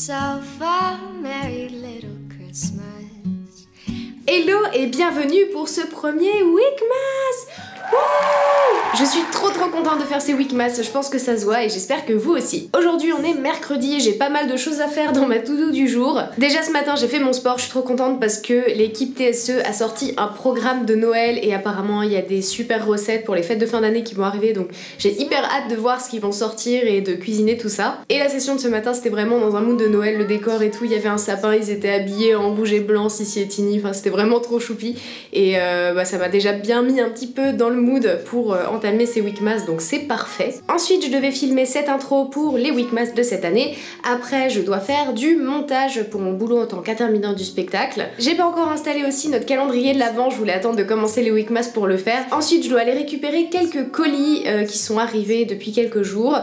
yourself a merry little Christmas. Hello et bienvenue pour ce premier Weekmas. Wouh! Je suis trop contente de faire ces Weekmas, je pense que ça se voit et j'espère que vous aussi. Aujourd'hui on est mercredi et j'ai pas mal de choses à faire dans ma to-do du jour. Déjà ce matin j'ai fait mon sport, je suis trop contente parce que l'équipe TSE a sorti un programme de Noël et apparemment il y a des super recettes pour les fêtes de fin d'année qui vont arriver, donc j'ai hyper hâte de voir ce qu'ils vont sortir et de cuisiner tout ça. Et la session de ce matin c'était vraiment dans un mood de Noël, le décor et tout, il y avait un sapin, ils étaient habillés en rouge et blanc, Sissi et Tini, enfin c'était vraiment trop choupi et ça m'a déjà bien mis un petit peu dans le mood pour entamer ces Weekmas, donc c'est parfait. Ensuite je devais filmer cette intro pour les Weekmas de cette année. Après je dois faire du montage pour mon boulot en tant qu'intermittent du spectacle. J'ai pas encore installé aussi notre calendrier de l'Avent, je voulais attendre de commencer les Weekmas pour le faire. Ensuite je dois aller récupérer quelques colis qui sont arrivés depuis quelques jours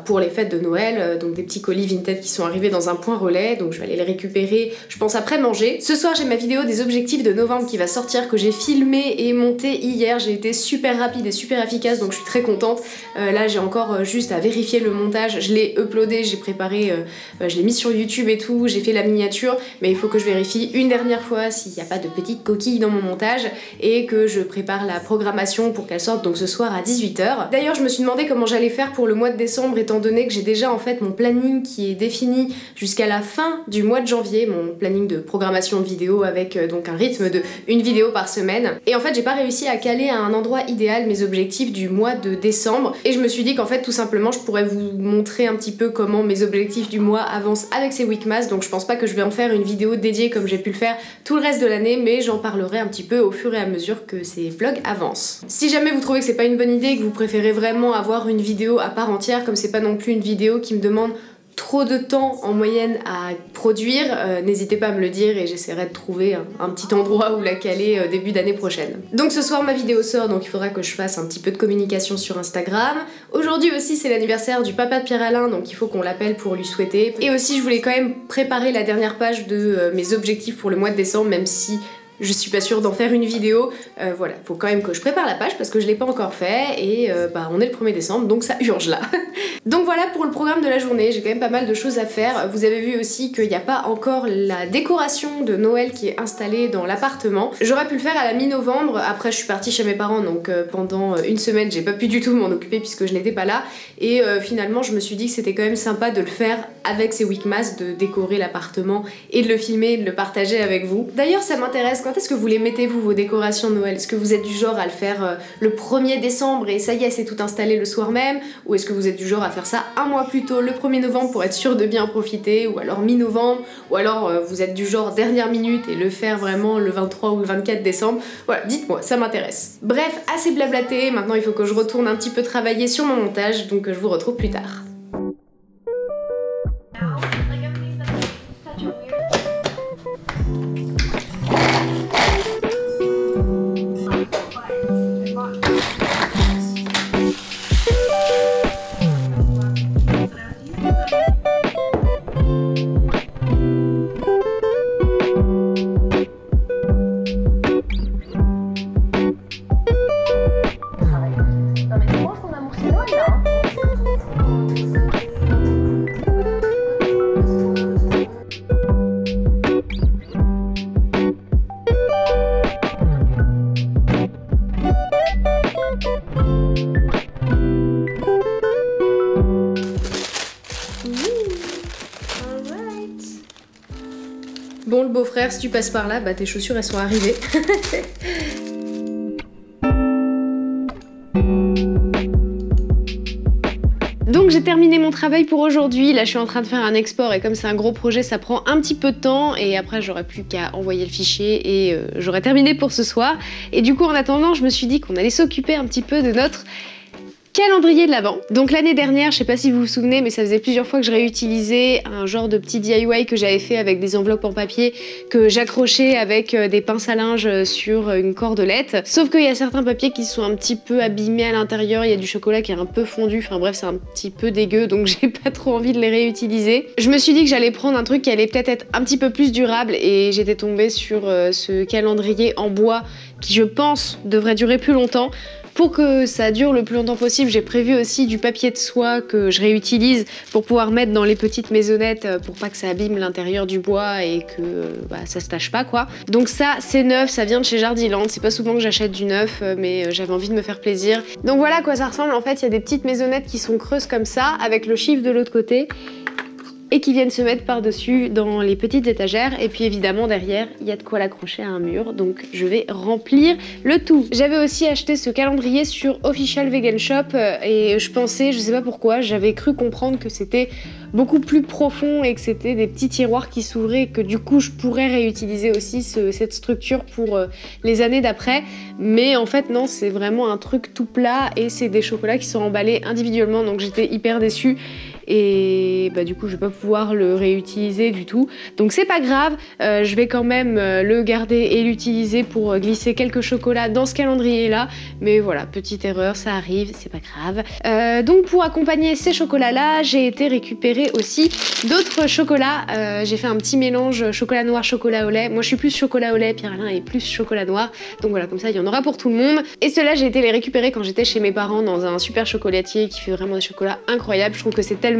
pour les fêtes de Noël, donc des petits colis Vinted qui sont arrivés dans un point relais, donc je vais aller les récupérer je pense après manger. Ce soir j'ai ma vidéo des objectifs de novembre qui va sortir, que j'ai filmé et monté hier. J'ai été super rapide et super efficace, donc je suis très contente. Là j'ai encore juste à vérifier le montage, je l'ai uploadé, j'ai préparé, je l'ai mis sur YouTube et tout, j'ai fait la miniature, mais il faut que je vérifie une dernière fois s'il n'y a pas de petites coquilles dans mon montage et que je prépare la programmation pour qu'elle sorte donc ce soir à 18 h. D'ailleurs je me suis demandé comment j'allais faire pour le mois de décembre, étant donné que j'ai déjà en fait mon planning qui est défini jusqu'à la fin du mois de janvier, mon planning de programmation vidéo avec donc un rythme de une vidéo par semaine. Et en fait j'ai pas réussi à caler à un endroit idéal mes objectifs du mois de décembre et je me suis dit qu'en fait tout simplement je pourrais vous montrer un petit peu comment mes objectifs du mois avancent avec ces Weekmas, donc je pense pas que je vais en faire une vidéo dédiée comme j'ai pu le faire tout le reste de l'année, mais j'en parlerai un petit peu au fur et à mesure que ces vlogs avancent. Si jamais vous trouvez que c'est pas une bonne idée et que vous préférez vraiment avoir une vidéo à part entière, comme c'est pas non plus une vidéo qui me demande trop de temps en moyenne à produire, n'hésitez pas à me le dire et j'essaierai de trouver un petit endroit où la caler début d'année prochaine. Donc ce soir ma vidéo sort, donc il faudra que je fasse un petit peu de communication sur Instagram. Aujourd'hui aussi c'est l'anniversaire du papa de Pierre-Alain, donc il faut qu'on l'appelle pour lui souhaiter. Et aussi je voulais quand même préparer la dernière page de mes objectifs pour le mois de décembre, même si je suis pas sûre d'en faire une vidéo, voilà, faut quand même que je prépare la page parce que je l'ai pas encore fait et on est le 1er décembre donc ça urge là. Donc voilà pour le programme de la journée, j'ai quand même pas mal de choses à faire. Vous avez vu aussi qu'il n'y a pas encore la décoration de Noël qui est installée dans l'appartement. J'aurais pu le faire à la mi-novembre, après je suis partie chez mes parents donc pendant une semaine j'ai pas pu du tout m'en occuper puisque je n'étais pas là et finalement je me suis dit que c'était quand même sympa de le faire avec ces Weekmas, de décorer l'appartement et de le filmer et de le partager avec vous. D'ailleurs ça m'intéresse, quand est-ce que vous les mettez vous vos décorations de Noël? Est-ce que vous êtes du genre à le faire le 1er décembre et ça y est c'est tout installé le soir même? Ou est-ce que vous êtes du genre à faire ça un mois plus tôt, le 1er novembre pour être sûr de bien profiter? Ou alors mi-novembre? Ou alors vous êtes du genre dernière minute et le faire vraiment le 23 ou le 24 décembre? Voilà, dites-moi, ça m'intéresse. Bref, assez blablaté, maintenant il faut que je retourne un petit peu travailler sur mon montage, donc je vous retrouve plus tard. Bon le beau-frère, si tu passes par là, bah tes chaussures elles sont arrivées. Donc j'ai terminé mon travail pour aujourd'hui, là je suis en train de faire un export et comme c'est un gros projet ça prend un petit peu de temps et après j'aurai plus qu'à envoyer le fichier et j'aurai terminé pour ce soir. Et du coup en attendant je me suis dit qu'on allait s'occuper un petit peu de notre calendrier de l'Avent. Donc l'année dernière, je sais pas si vous vous souvenez, mais ça faisait plusieurs fois que je réutilisais un genre de petit DIY que j'avais fait avec des enveloppes en papier que j'accrochais avec des pinces à linge sur une cordelette. Sauf qu'il y a certains papiers qui sont un petit peu abîmés à l'intérieur, il y a du chocolat qui est un peu fondu, enfin bref c'est un petit peu dégueu donc j'ai pas trop envie de les réutiliser. Je me suis dit que j'allais prendre un truc qui allait peut-être être un petit peu plus durable et j'étais tombée sur ce calendrier en bois qui je pense devrait durer plus longtemps. Pour que ça dure le plus longtemps possible, j'ai prévu aussi du papier de soie que je réutilise pour pouvoir mettre dans les petites maisonnettes pour pas que ça abîme l'intérieur du bois et que ça se tâche pas quoi. Donc ça c'est neuf, ça vient de chez Jardiland, c'est pas souvent que j'achète du neuf mais j'avais envie de me faire plaisir. Donc voilà à quoi ça ressemble en fait, il y a des petites maisonnettes qui sont creuses comme ça avec le chiffre de l'autre côté et qui viennent se mettre par-dessus dans les petites étagères. Et puis évidemment derrière, il y a de quoi l'accrocher à un mur, donc je vais remplir le tout. J'avais aussi acheté ce calendrier sur Official Vegan Shop et je pensais, je sais pas pourquoi, j'avais cru comprendre que c'était beaucoup plus profond et que c'était des petits tiroirs qui s'ouvraient et que du coup je pourrais réutiliser aussi cette structure pour les années d'après. Mais en fait non, c'est vraiment un truc tout plat et c'est des chocolats qui sont emballés individuellement, donc j'étais hyper déçue. Et du coup je vais pas pouvoir le réutiliser du tout, donc c'est pas grave, je vais quand même le garder et l'utiliser pour glisser quelques chocolats dans ce calendrier là, mais voilà, petite erreur, ça arrive, c'est pas grave. Donc pour accompagner ces chocolats là, j'ai été récupérer aussi d'autres chocolats. J'ai fait un petit mélange chocolat noir, chocolat au lait. Moi je suis plus chocolat au lait, Pierre-Alain est plus chocolat noir, donc voilà, comme ça il y en aura pour tout le monde. Et ceux-là j'ai été les récupérer quand j'étais chez mes parents dans un super chocolatier qui fait vraiment des chocolats incroyables. Je trouve que c'est tellement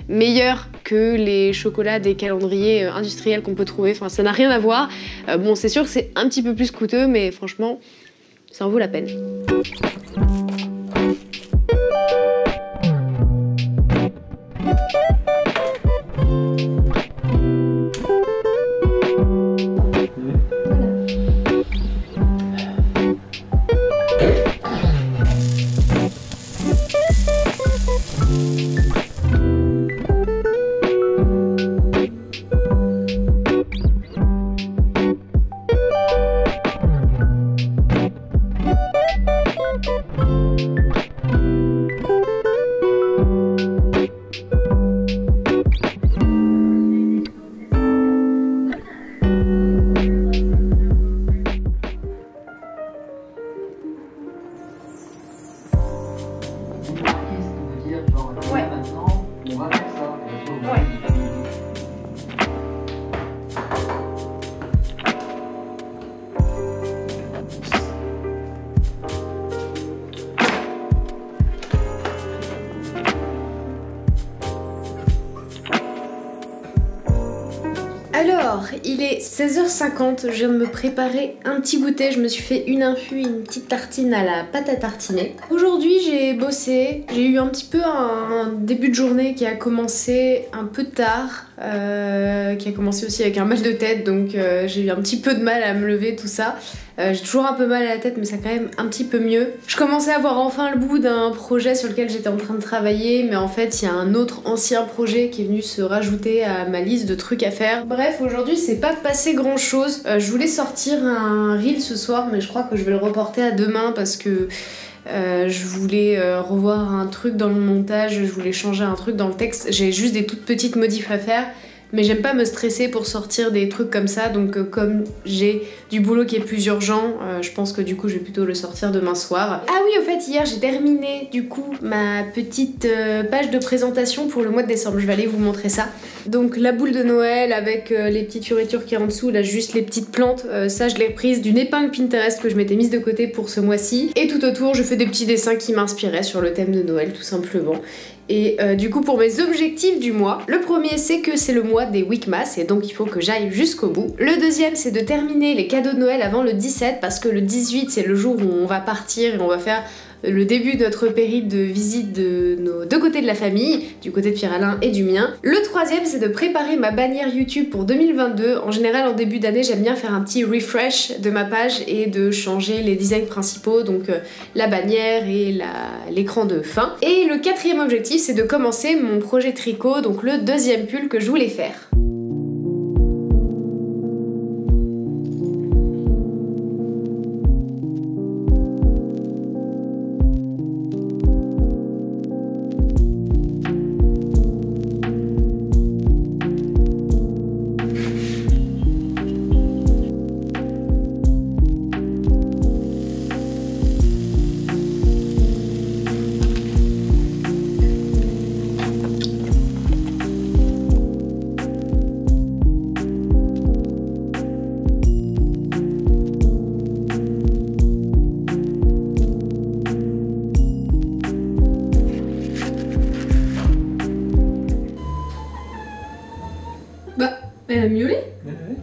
meilleur que les chocolats des calendriers industriels qu'on peut trouver, enfin ça n'a rien à voir. Bon c'est sûr que c'est un petit peu plus coûteux mais franchement ça en vaut la peine. Alors, il est 16h50, je viens de me préparer un petit goûter, je me suis fait une infu, une petite tartine à la pâte à tartiner. Aujourd'hui j'ai bossé, j'ai eu un petit peu un début de journée qui a commencé un peu tard, qui a commencé aussi avec un mal de tête, donc j'ai eu un petit peu de mal à me lever, tout ça. J'ai toujours un peu mal à la tête mais ça quand même un petit peu mieux. Je commençais à voir enfin le bout d'un projet sur lequel j'étais en train de travailler, mais en fait il y a un autre ancien projet qui est venu se rajouter à ma liste de trucs à faire. Bref, aujourd'hui c'est pas passé grand chose. Je voulais sortir un reel ce soir mais je crois que je vais le reporter à demain parce que je voulais revoir un truc dans le montage, je voulais changer un truc dans le texte. J'ai juste des toutes petites modifs à faire. Mais j'aime pas me stresser pour sortir des trucs comme ça, donc comme j'ai du boulot qui est plus urgent, je pense que du coup je vais plutôt le sortir demain soir. Ah oui, au fait hier j'ai terminé du coup ma petite page de présentation pour le mois de décembre, je vais aller vous montrer ça. Donc la boule de Noël avec les petites fioritures qui est en dessous, là juste les petites plantes, ça je l'ai reprise d'une épingle Pinterest que je m'étais mise de côté pour ce mois-ci. Et tout autour je fais des petits dessins qui m'inspiraient sur le thème de Noël tout simplement. Et du coup pour mes objectifs du mois, le premier c'est que c'est le mois des Weekmas et donc il faut que j'aille jusqu'au bout. Le deuxième c'est de terminer les cadeaux de Noël avant le 17 parce que le 18 c'est le jour où on va partir et on va faire le début de notre périple de visite de nos deux côtés de la famille, du côté de Pierre-Alain et du mien. Le troisième c'est de préparer ma bannière YouTube pour 2022. En général en début d'année j'aime bien faire un petit refresh de ma page et de changer les designs principaux, donc la bannière et l'écran de fin. Et le quatrième objectif c'est de commencer mon projet tricot, donc le deuxième pull que je voulais faire. Elle a miaulé?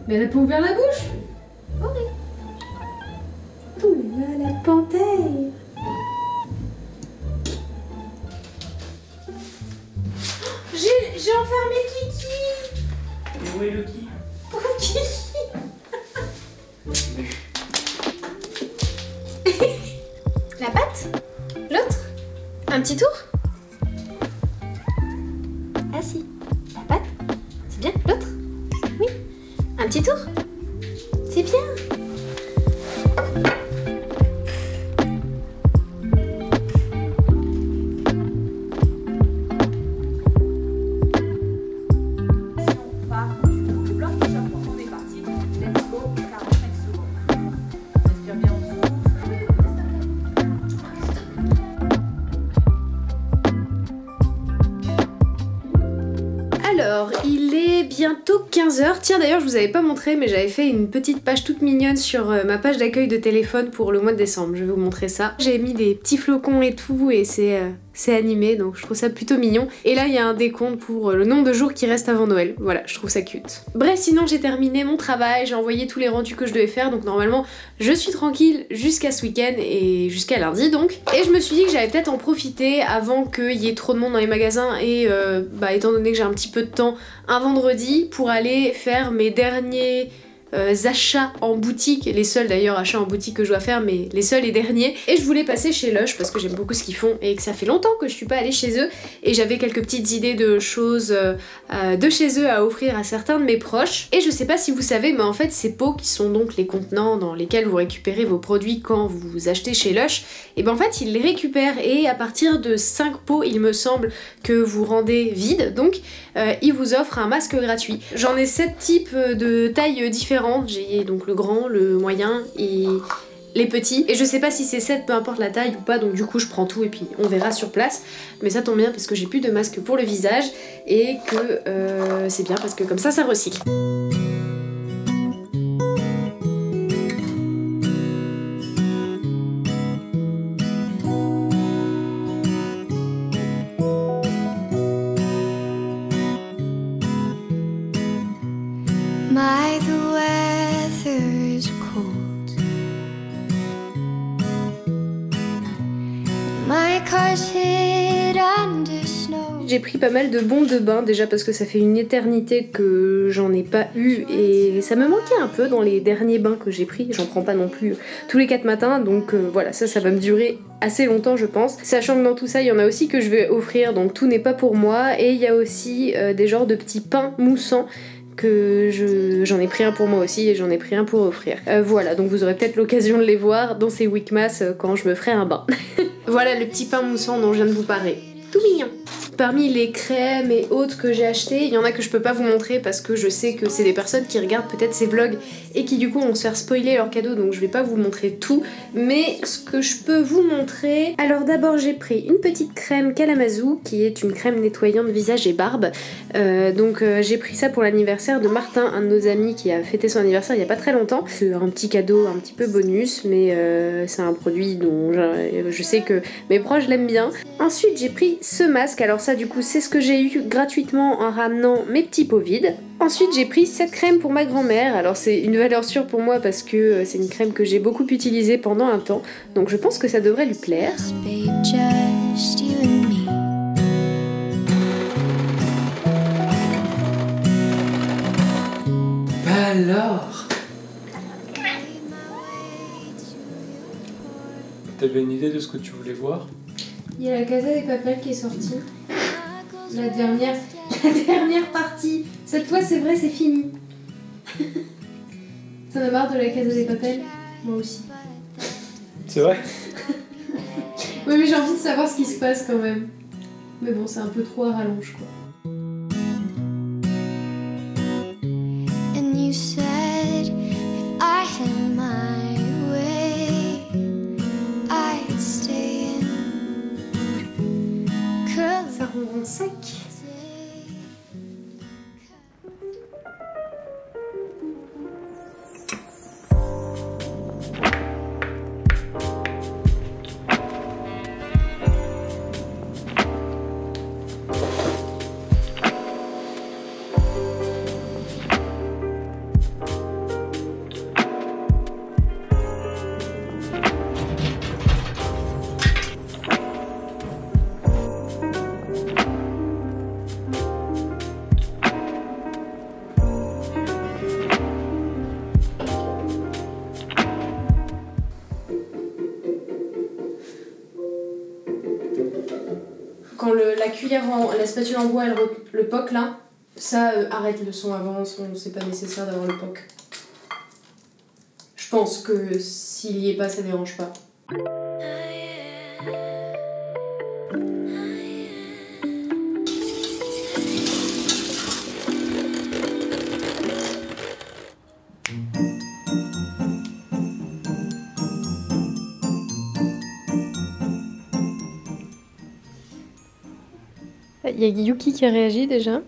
Mais elle a pas ouvert la bouche? Oh là, la panthère! J'ai enfermé Kiki! Où est le qui? Oh, Kiki! La patte? L'autre? Un petit tour? Ah si. La patte? C'est bien. L'autre? Oui. Un petit tour? C'est bien. Alors, il est bientôt 15h. Tiens, d'ailleurs, je vous avais pas montré, mais j'avais fait une petite page toute mignonne sur ma page d'accueil de téléphone pour le mois de décembre. Je vais vous montrer ça. J'ai mis des petits flocons et tout, et c'est animé, donc je trouve ça plutôt mignon. Et là, il y a un décompte pour le nombre de jours qui restent avant Noël. Voilà, je trouve ça cute. Bref, sinon, j'ai terminé mon travail, j'ai envoyé tous les rendus que je devais faire, donc normalement, je suis tranquille jusqu'à ce week-end et jusqu'à lundi, donc. Et je me suis dit que j'allais peut-être en profiter avant qu'il y ait trop de monde dans les magasins et, étant donné que j'ai un petit peu de temps, un vendredi, pour aller faire mes derniers achats en boutique, les seuls d'ailleurs achats en boutique que je dois faire, mais les seuls et derniers. Et je voulais passer chez Lush parce que j'aime beaucoup ce qu'ils font et que ça fait longtemps que je suis pas allée chez eux, et j'avais quelques petites idées de choses de chez eux à offrir à certains de mes proches. Et je sais pas si vous savez, mais en fait ces pots qui sont donc les contenants dans lesquels vous récupérez vos produits quand vous achetez chez Lush, et ben en fait ils les récupèrent, et à partir de 5 pots il me semble que vous rendez vide, donc ils vous offrent un masque gratuit. J'en ai 7 types de tailles différentes. J'ai donc le grand, le moyen et les petits. Et je sais pas si c'est 7, peu importe la taille ou pas, donc du coup je prends tout et puis on verra sur place. Mais ça tombe bien parce que j'ai plus de masque pour le visage et que c'est bien parce que comme ça recycle. My, the weather's cold. My car's hid under snow. J'ai pris pas mal de bombes de bain déjà parce que ça fait une éternité que j'en ai pas eu et ça me manquait un peu dans les derniers bains que j'ai pris. J'en prends pas non plus tous les 4 matins, donc voilà, ça va me durer assez longtemps je pense. Sachant que dans tout ça il y en a aussi que je vais offrir, donc tout n'est pas pour moi. Et il y a aussi des genres de petits pains moussants que j'en ai pris un pour moi aussi et j'en ai pris un pour offrir. Voilà, donc vous aurez peut-être l'occasion de les voir dans ces Weekmas quand je me ferai un bain. Voilà le petit pain moussant dont je viens de vous parler. Tout mignon. Parmi les crèmes et autres que j'ai acheté, il y en a que je peux pas vous montrer parce que je sais que c'est des personnes qui regardent peut-être ces vlogs et qui du coup vont se faire spoiler leurs cadeaux, donc je vais pas vous montrer tout. Mais ce que je peux vous montrer... Alors d'abord j'ai pris une petite crème Kalamazoo qui est une crème nettoyante visage et barbe. J'ai pris ça pour l'anniversaire de Martin, un de nos amis qui a fêté son anniversaire il y a pas très longtemps. C'est un petit cadeau un petit peu bonus, mais c'est un produit dont je sais que mes proches l'aiment bien. Ensuite j'ai pris ce masque, alors ça du coup c'est ce que j'ai eu gratuitement en ramenant mes petits pots vides. Ensuite j'ai pris cette crème pour ma grand-mère, alors c'est une valeur sûre pour moi parce que c'est une crème que j'ai beaucoup utilisée pendant un temps, donc je pense que ça devrait lui plaire. Babe, just you and me. Bah alors, t'avais une idée de ce que tu voulais voir? Il y a la Casa des Papel qui est sortie. La dernière partie. Cette fois c'est vrai, c'est fini. T'en as marre de la Casa des Papel? Moi aussi. C'est vrai? Oui mais j'ai envie de savoir ce qui se passe quand même. Mais bon, c'est un peu trop à rallonge quoi. And you said if I had my way, I'd stay in. Ça rend sec. quand la cuillère, la spatule en bois, le poc là, ça arrête le son avant, c'est pas nécessaire d'avoir le poc. Je pense que s'il y est pas, ça dérange pas. Il y a Yuki qui réagit déjà.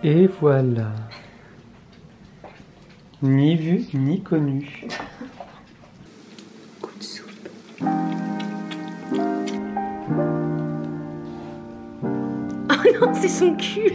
Et voilà. Ni vu, ni connu. Coup de soupe. Oh non, c'est son cul.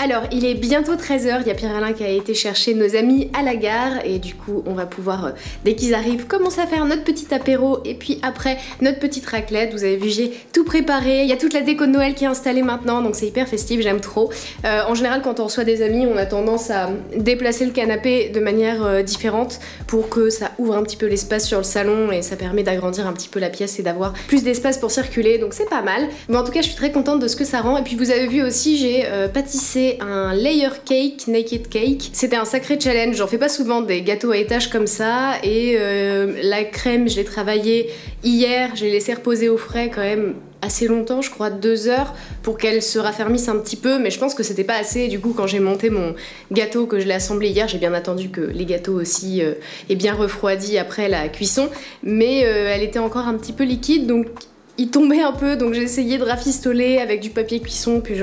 Alors, il est bientôt 13h, il y a Pierre-Alain qui a été chercher nos amis à la gare et du coup on va pouvoir, dès qu'ils arrivent, commencer à faire notre petit apéro et puis après notre petite raclette. Vous avez vu, j'ai tout préparé, il y a toute la déco de Noël qui est installée maintenant donc c'est hyper festif, j'aime trop. En général quand on reçoit des amis, on a tendance à déplacer le canapé de manière différente pour que ça ouvre un petit peu l'espace sur le salon et ça permet d'agrandir un petit peu la pièce et d'avoir plus d'espace pour circuler, donc c'est pas mal. Mais en tout cas je suis très contente de ce que ça rend et puis vous avez vu aussi j'ai pâtissé un layer cake, naked cake. C'était un sacré challenge, j'en fais pas souvent des gâteaux à étage comme ça et la crème je l'ai travaillée hier, je l'ai laissé reposer au frais quand même assez longtemps, je crois 2 heures pour qu'elle se raffermisse un petit peu, mais je pense que c'était pas assez et du coup quand j'ai monté mon gâteau que je l'ai assemblé hier, j'ai bien attendu que les gâteaux aussi aient bien refroidi après la cuisson, mais elle était encore un petit peu liquide donc il tombait un peu, donc j'ai essayé de rafistoler avec du papier cuisson, puis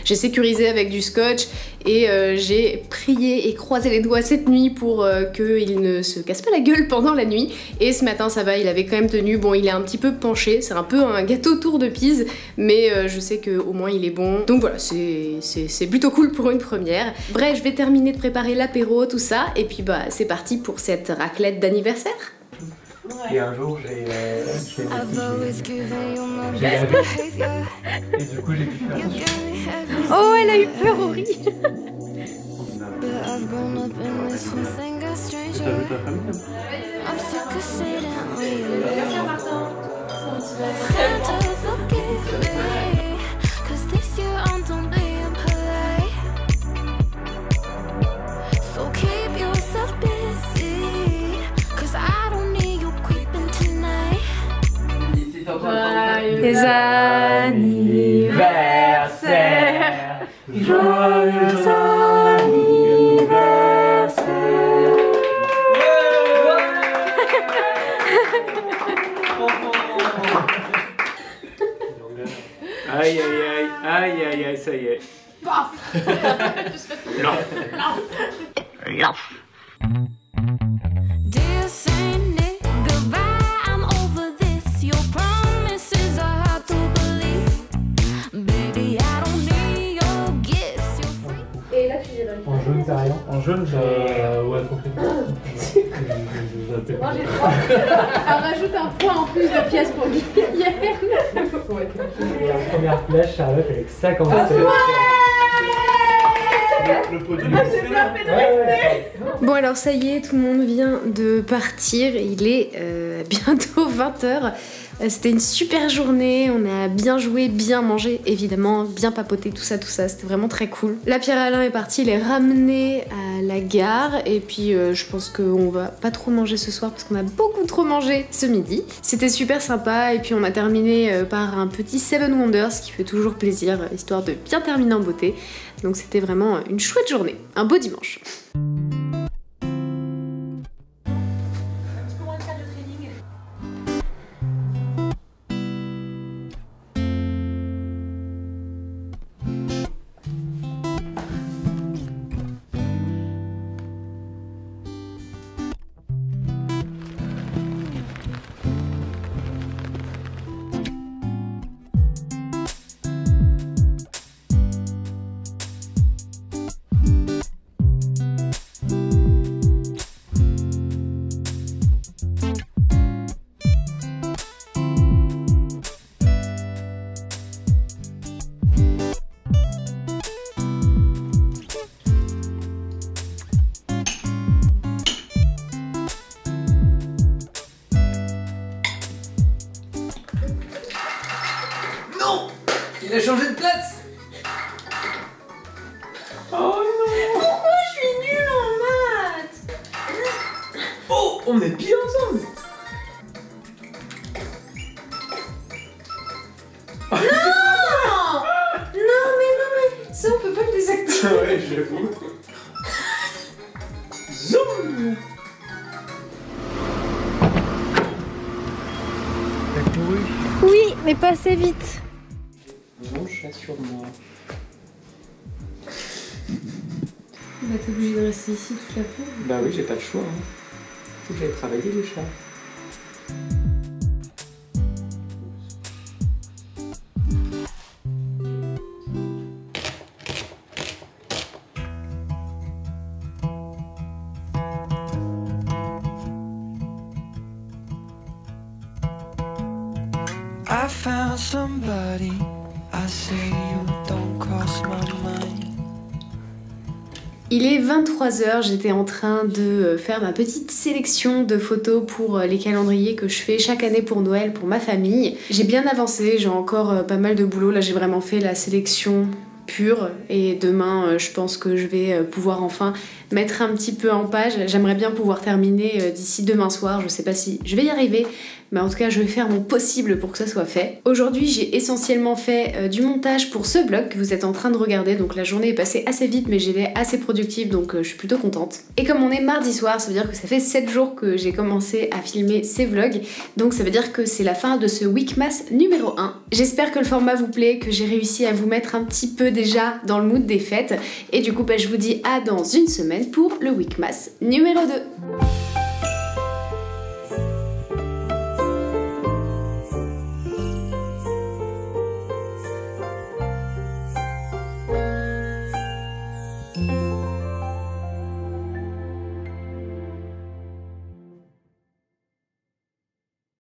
j'ai sécurisé avec du scotch et j'ai prié et croisé les doigts cette nuit pour qu'il ne se casse pas la gueule pendant la nuit. Et ce matin ça va, il avait quand même tenu. Bon, il est un petit peu penché, c'est un peu un gâteau tour de Pise, mais je sais qu'au moins il est bon. Donc voilà, c'est plutôt cool pour une première. Bref, je vais terminer de préparer l'apéro, tout ça, et puis bah c'est parti pour cette raclette d'anniversaire. Et un jour, j'ai lavé. Et du coup, j'ai pu faire ça. Oh, elle a eu peur, horrible. T'as vu ta famille? Merci Martin. Les anniversaires, joyeux anniversaire. Aïe aïe aïe, aïe aïe aïe, ça y est. Paf. En jaune, t'as rien? En jaune, j'ai. Ouais, complètement. Moi j'ai 3. Elle rajoute un point en plus de pièces pour Guillaume. Et la première flèche, Charlotte, avec ça comme ça. Le pot de Bon alors ça y est, tout le monde vient de partir, il est bientôt 20h. C'était une super journée, on a bien joué, bien mangé, évidemment, bien papoté, tout ça, c'était vraiment très cool. Là, Pierre-Alain est parti les ramener à la gare, et puis je pense qu'on va pas trop manger ce soir parce qu'on a beaucoup trop mangé ce midi. C'était super sympa, et puis on a terminé par un petit Seven Wonders, ce qui fait toujours plaisir, histoire de bien terminer en beauté. Donc c'était vraiment une chouette journée, un beau dimanche. Oh non. Pourquoi je suis nulle en maths? Oh, on est pile ensemble. Non, mais ça on peut pas le désactiver. Ouais, j'avoue. Zoom. T'as couru? Oui, mais pas assez vite. Non, chat sur moi. Bah t'es obligé de rester ici toute la pause. Bah oui, j'ai pas le choix. Hein. Faut que j'aille travailler les chats. I found somebody, I say you don't cross my mind. Il est 23h, j'étais en train de faire ma petite sélection de photos pour les calendriers que je fais chaque année pour Noël pour ma famille. J'ai bien avancé, j'ai encore pas mal de boulot, là j'ai vraiment fait la sélection pure et demain je pense que je vais pouvoir enfin mettre un petit peu en page. J'aimerais bien pouvoir terminer d'ici demain soir, je sais pas si je vais y arriver, mais en tout cas je vais faire mon possible pour que ça soit fait. Aujourd'hui j'ai essentiellement fait du montage pour ce vlog que vous êtes en train de regarder, donc la journée est passée assez vite mais j'étais assez productive donc je suis plutôt contente. Et comme on est mardi soir, ça veut dire que ça fait 7 jours que j'ai commencé à filmer ces vlogs, donc ça veut dire que c'est la fin de ce Weekmas numéro 1. J'espère que le format vous plaît, que j'ai réussi à vous mettre un petit peu déjà dans le mood des fêtes, et du coup je vous dis à dans une semaine pour le Weekmas numéro 2.